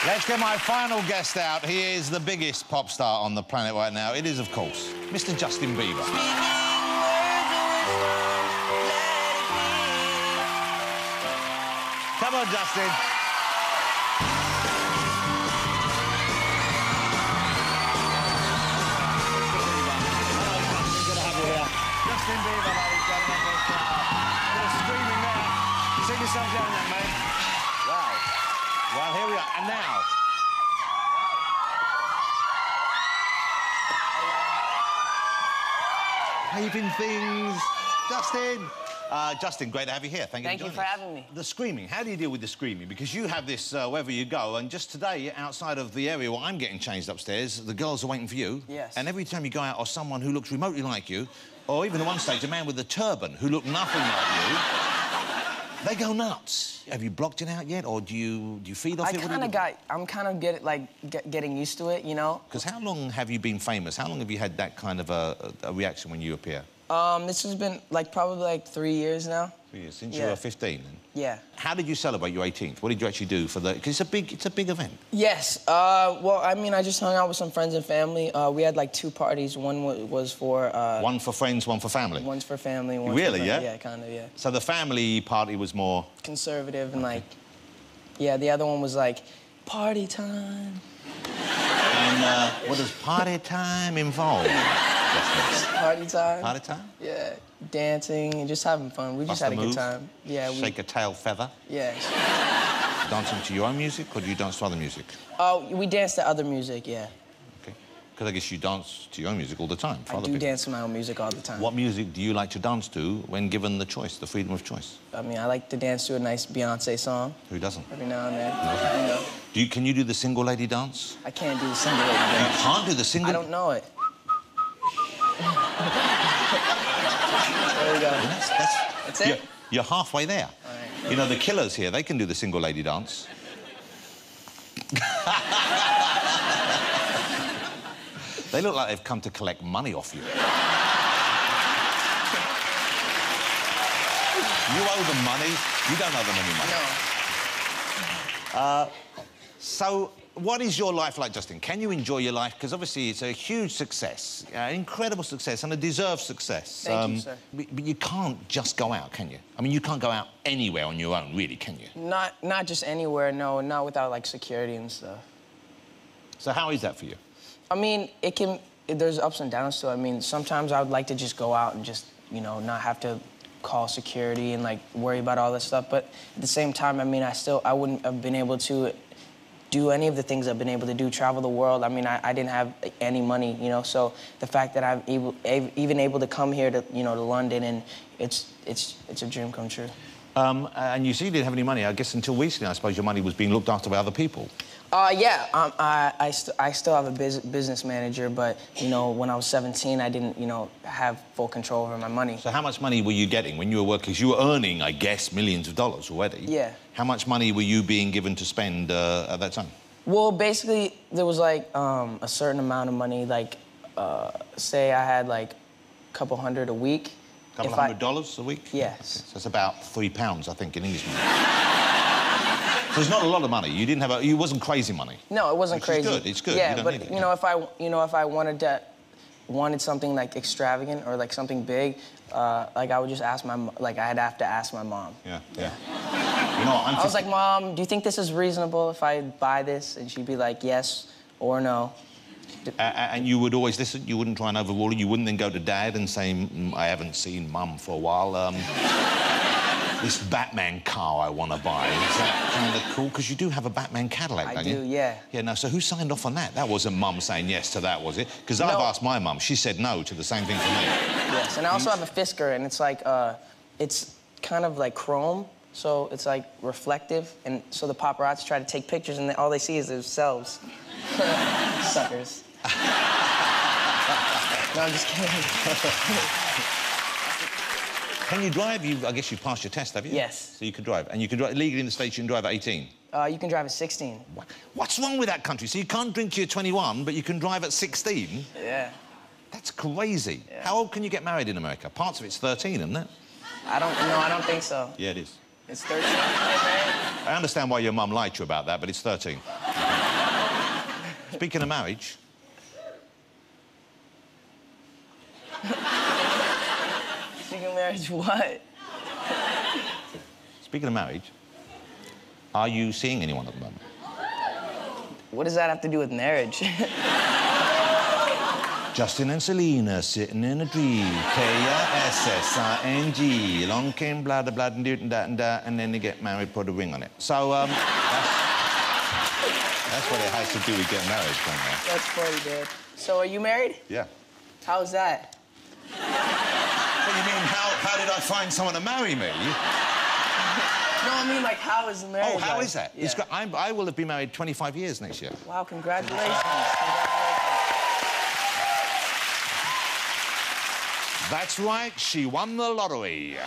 Let's get my final guest out. He is the biggest pop star on the planet right now. It is, of course, Mr. Justin Bieber. Come on, Justin. Justin Bieber, ladies and gentlemen. A bit of screaming there. Sing yourself down there, mate. Wow. Well, here we are. And now... Paving things. Justin! Justin, great to have you here. Thank you for having me. The screaming. How do you deal with the screaming? Because you have this wherever you go, and just today, outside of the area where I'm getting changed upstairs, the girls are waiting for you. Yes. And every time you go out, or someone who looks remotely like you, or even at one stage, a man with a turban who looked nothing like you, they go nuts. Have you blocked it out yet, or do you feed off it? I'm kind of getting used to it, you know? Because how long have you been famous? How long have you had that kind of a reaction when you appear? This has been, probably 3 years now. 3 years, since you were 15? Yeah. How did you celebrate your 18th? What did you actually do for the... Because it's a big event. Yes. Well, I mean, I just hung out with some friends and family. We had, 2 parties. One was for... one for friends, one for family? One's for family, one really, for... yeah? Yeah, kind of, yeah. So the family party was more... conservative and, yeah, the other one was, party time. And what does party time involve? Party time. Party time? Yeah, dancing and just having fun. We just had a good time. Yeah, Shake a tail feather? Yeah. Dancing to your own music, or do you dance to other music? Oh, we dance to other music, yeah. OK. Because I guess you dance to your own music all the time for I other do people. dance to my own music all the time. What music do you like to dance to when given the choice, the freedom of choice? I mean, I like to dance to a nice Beyonce song. Who doesn't? Every now and then. No. You know. Can you do the single lady dance? I can't do the single lady dance. You can't do the single... I don't know it. There we go. That's it? You're halfway there. All right. You know, the Killers here, they can do the single lady dance. They look like they've come to collect money off you. You owe them money. You don't owe them any money. No. So, what is your life like, Justin? Can you enjoy your life? Because obviously it's a huge success, incredible success, and a deserved success. Thank you, sir. But you can't just go out, can you? I mean, you can't go out anywhere on your own, really, can you? Not just anywhere, no. Not without, security and stuff. So how is that for you? I mean, there's ups and downs to it. I mean, sometimes I would like to just go out and just, not have to call security and, worry about all this stuff. But at the same time, I mean, I wouldn't have been able to do any of the things I've been able to do, travel the world. I mean, I didn't have any money, so the fact that I'm even able to come here to, to London, and it's a dream come true. And you see you didn't have any money, I guess, until recently, I suppose your money was being looked after by other people. Yeah, I still have a business manager, but, when I was 17, I didn't, have full control over my money. So how much money were you getting when you were working? Because you were earning, I guess, millions of dollars already. Yeah. How much money were you being given to spend at that time? Well, basically, there was, a certain amount of money, say I had, a couple hundred a week. Couple of $100 a week? Yes. Okay. So it's about £3, I think, in English money. So it's not a lot of money. You didn't have it wasn't crazy money. No, it wasn't crazy. It's good. It's good. Yeah, you don't but need it, if I wanted something extravagant or something big, I would just ask I'd have to ask my mom. Yeah. Yeah. I was like, Mom, do you think this is reasonable if I buy this? And she'd be like, yes or no. And you would always listen? You wouldn't try and overrule her? You wouldn't then go to Dad and say, I haven't seen Mum for a while. This Batman car I want to buy. Is that kind of cool? Because you do have a Batman Cadillac, don't you? I do, yeah. Yeah, no, so who signed off on that? That wasn't Mum saying yes to that, was it? Because I've asked my mum. She said no to the same thing for me. Yes, and I also have a Fisker, and it's it's kind of like chrome, so it's reflective, and so the paparazzi try to take pictures, and all they see is themselves. Suckers. No, I'm just kidding. Can you drive? I guess you've passed your test, have you? Yes. So you can drive. And you can drive legally in the States, you can drive at 18? You can drive at 16. What's wrong with that country? So you can't drink till you're 21, but you can drive at 16? Yeah. That's crazy. Yeah. How old can you get married in America? Parts of it's 13, isn't it? I don't think so. Yeah, it is. It's 13 to get married? I understand why your mum lied to you about that, but it's 13. Speaking of marriage... Speaking of marriage, what? Speaking of marriage, are you seeing anyone at the moment? What does that have to do with marriage? Justin and Selena sitting in a tree. K-I-S-S-I-N-G. Long came blah, blah, blah, and that, and then they get married, put a ring on it. So, that's what it has to do with getting married, don't you? That's funny, Dad. So, are you married? Yeah. How's that? What do you mean, how did I find someone to marry me? No, I mean, like, how is the marriage? Oh, how is that? Yeah. It's great. I will have been married 25 years next year. Wow, congratulations. That's right, she won the lottery.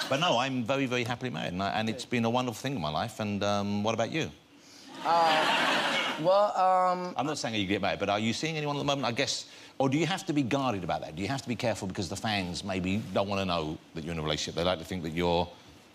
But no, I'm very, very happily married, and it's been a wonderful thing in my life. And what about you? I'm not saying you get married, but are you seeing anyone at the moment, I guess? Or do you have to be guarded about that? Do you have to be careful because the fans maybe don't want to know that you're in a relationship? They like to think that you're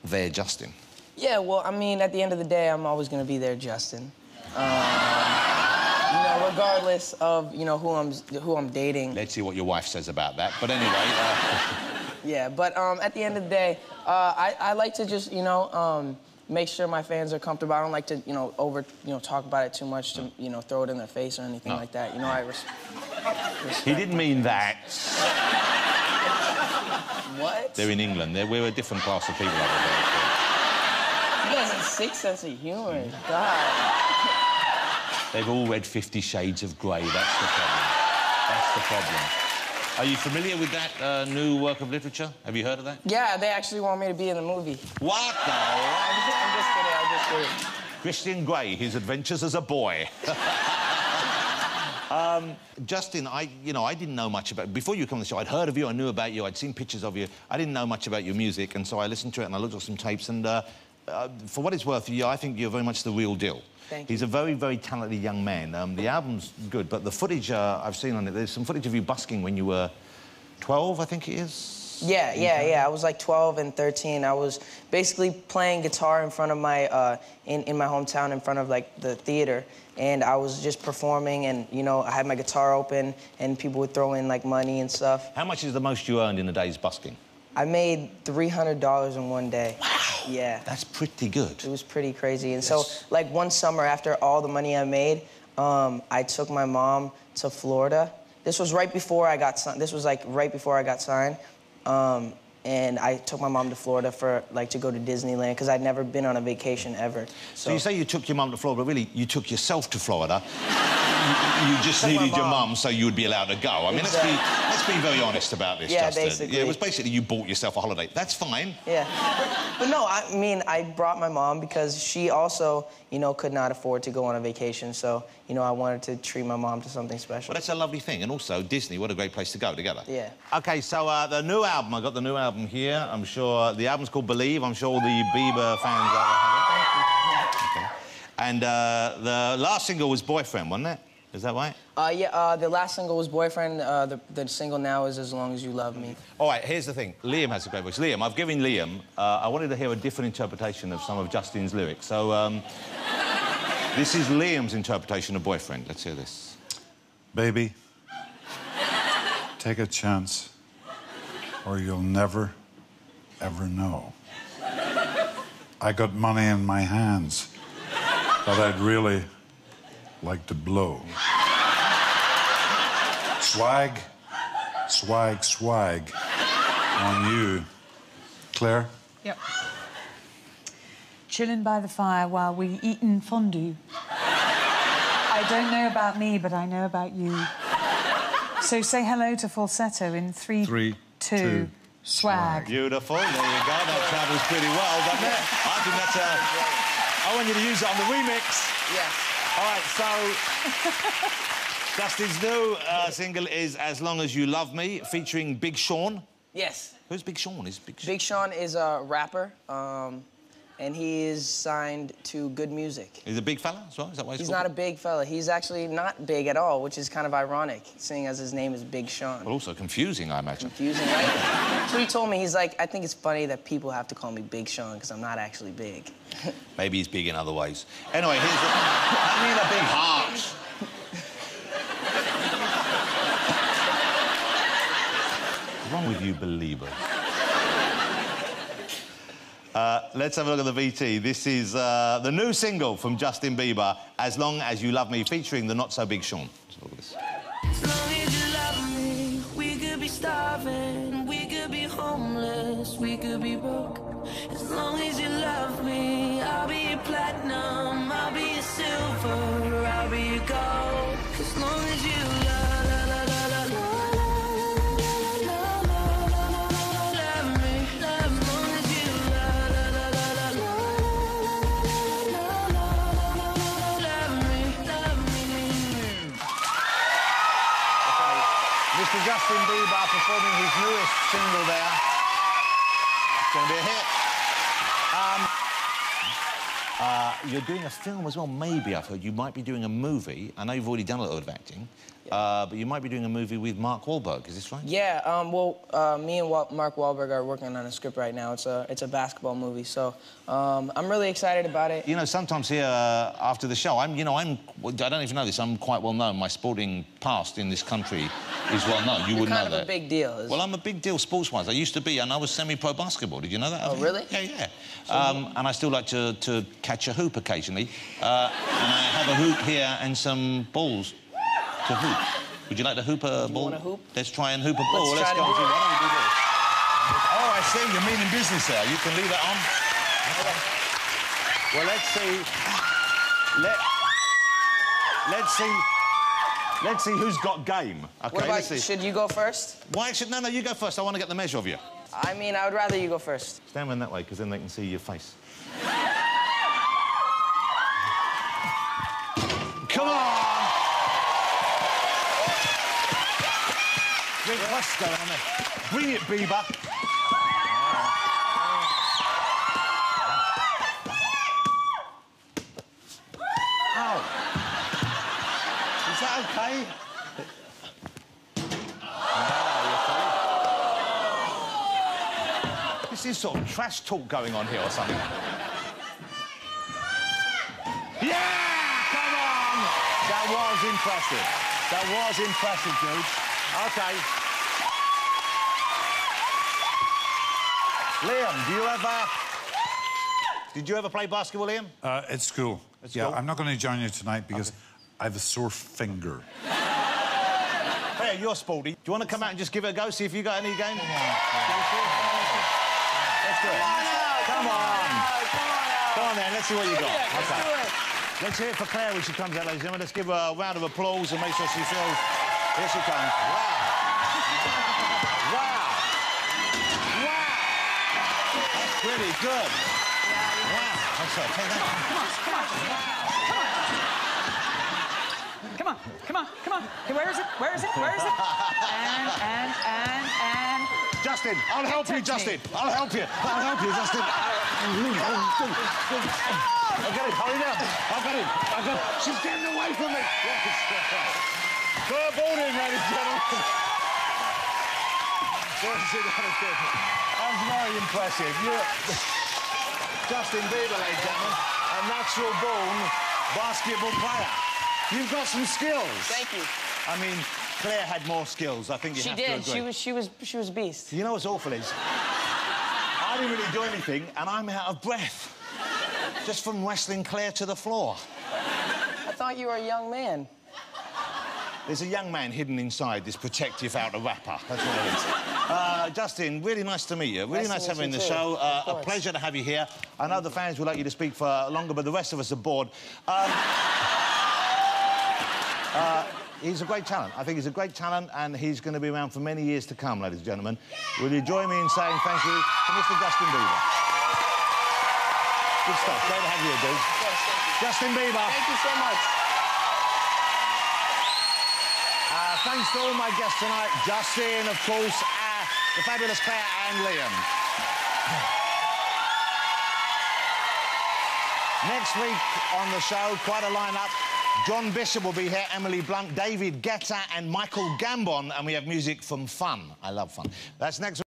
their Justin. Yeah, well, I mean, at the end of the day, I'm always going to be their Justin. You know, regardless of, you know, who I'm dating. Let's see what your wife says about that. But anyway... Yeah, but at the end of the day, I like to just, you know, make sure my fans are comfortable. I don't like to, you know, talk about it too much to, you know, throw it in their face or anything like that. You know, I respect. He didn't mean that. What? They're in England. We're a different class of people over there. You guys have a sick sense of humor. God. They've all read 50 Shades of Grey. That's the problem. That's the problem. Are you familiar with that new work of literature? Have you heard of that? Yeah, they actually want me to be in the movie. What the? I'm just kidding. Christian Grey, his adventures as a boy. Justin, I didn't know much about... Before you come on the show, I'd heard of you, I knew about you, I'd seen pictures of you. I didn't know much about your music, and so I listened to it and I looked at some tapes, and for what it's worth, I think you're very much the real deal. Thank you. He's a very, very talented young man. The album's good, but the footage I've seen on it, there's some footage of you busking when you were 12, I think it is? Yeah. I was like 12 and 13. I was basically playing guitar in front of my, in my hometown, in front of, like, the theater. And I was just performing, and, you know, I had my guitar open, and people would throw in, like, money and stuff. How much is the most you earned in a day's busking? I made $300 in one day. Wow. Yeah. That's pretty good. It was pretty crazy. And so, like, one summer after all the money I made, I took my mom to Florida. This was right before I got signed. This was, like, right before I got signed. And I took my mom to Florida for, like, to go to Disneyland, because I'd never been on a vacation ever. So you say you took your mum to Florida, but really, you took yourself to Florida. You just needed your mum so you would be allowed to go. I mean, exactly. let's be very honest about this, yeah, Justin. Basically. Yeah, it was basically you bought yourself a holiday. That's fine. Yeah. But no, I mean, I brought my mom because she also, you know, could not afford to go on a vacation. So, you know, I wanted to treat my mom to something special. Well, that's a lovely thing. And also, Disney, what a great place to go together. Yeah. OK, so the new album, I got the new album here. I'm sure the album's called Believe. I'm sure all the Bieber fans out there have it. Thank you. Okay. And the last single was Boyfriend, wasn't it? Is that right? Yeah, the last single was Boyfriend. The single now is As Long As You Love Me. All right, here's the thing. Liam has a great voice. Liam, I've given Liam... I wanted to hear a different interpretation of some of Justin's lyrics. So, this is Liam's interpretation of Boyfriend. Let's hear this. Baby, take a chance, or you'll never, ever know. I got money in my hands that I'd really like to blow. Swag, swag, swag on you. Claire? Yep. Chilling by the fire while we eatin' fondue. I don't know about me, but I know about you. So say hello to falsetto in 3, 2, swag. Beautiful. There you go. That travels pretty well, doesn't it? I think that's I want you to use it on the remix. Yes. All right, so... Justin's new single is As Long As You Love Me, featuring Big Sean. Yes. Who's Big Sean? Big Sean is a rapper, and he is signed to Good Music. He's a big fella as well? Is that why he's not a big fella. He's actually not big at all, which is kind of ironic, seeing as his name is Big Sean. But also confusing, I imagine. Confusing, right? So he told me, he's like, I think it's funny that people have to call me Big Sean, because I'm not actually big. Maybe he's big in other ways. Anyway, here's the... I need a big heart. What's wrong with you believers? Let's have a look at the VT. This is the new single from Justin Bieber, As Long As You Love Me, featuring the not-so-big Sean. Let's look at this. As long as you love me, we could be starving, we could be homeless, we could be broke. As long as you love me, I'll be your platinum, I'll be your silver, I'll be your gold. As long as you love Mr. Justin Bieber performing his newest single there. It's going to be a hit. You're doing a film as well, maybe, I've heard. You might be doing a movie. I know you've already done a lot of acting, but you might be doing a movie with Mark Wahlberg, is this right? Yeah, me and Mark Wahlberg are working on a script right now. It's a basketball movie, so I'm really excited about it. You know, sometimes here, after the show, I don't even know this, I'm quite well known. My sporting past in this country is well known. You wouldn't know that. Kind of a big deal. Well, I'm a big deal sports-wise. I used to be, and I was semi-pro basketball. Did you know that? Oh, really? Yeah, yeah. And I still like to catch a hoop occasionally. And I have a hoop here and some balls to hoop. Would you like to hoop a ball? You want to hoop? Let's try and hoop a ball. Let's go. Why don't we do this? Oh, I see. You're meaning business there. You can leave that on. Okay. Well, let's see who's got game. Okay, What about, let's see. should you go first? Why should... No, you go first. I want to get the measure of you. I mean, I would rather you go first. Stand in that way, because then they can see your face. Come on! What's going on there? Bring it, Bieber. Ow. Is that okay? This is sort of trash talk going on here or something. Yeah! Come on! That was impressive. That was impressive, dude. OK. Liam, did you ever play basketball, Liam? At school. School? I'm not going to join you tonight because I have a sore finger. Hey, you're sporty. Do you want to come out and just give it a go, see if you got any game? Let's do it. Come on. Come on, then. Let's see what you got. Okay. Let's hear it for Clare when she comes out, ladies and gentlemen. Let's give her a round of applause and make sure she feels... Here she comes. Wow. Wow. Wow. That's pretty good. Wow. I'm sorry. Take that. Come on. Okay, where is it? And... Justin, I'll help you, Justin. I'll help you, Justin. I'll get him. Hurry down. I've got him. She's getting away from me. Clare Baldwin, ladies and gentlemen. That was very impressive. Justin Bieber, ladies and gentlemen, a natural-born basketball player. You've got some skills. Thank you. I mean, Clare had more skills. I think you have to agree. She was a beast. You know what's awful is, I didn't really do anything, and I'm out of breath. Just from wrestling Clare to the floor. I thought you were a young man. There's a young man hidden inside this protective outer wrapper. That's what it is. Justin, really nice to meet you. Really nice having the show. A pleasure to have you here. I know the fans would like you to speak for longer, but the rest of us are bored. He's a great talent. I think he's a great talent, and he's going to be around for many years to come, ladies and gentlemen. Will you join me in saying thank you to Mr. Justin Bieber? Good stuff. Great to have you, dude. Justin Bieber. Thank you so much. Thanks to all my guests tonight. Justin, of course, the fabulous Clare and Liam. Next week on the show, quite a lineup. John Bishop will be here, Emily Blunt, David Guetta and Michael Gambon, and we have music from Fun. I love Fun. That's next week.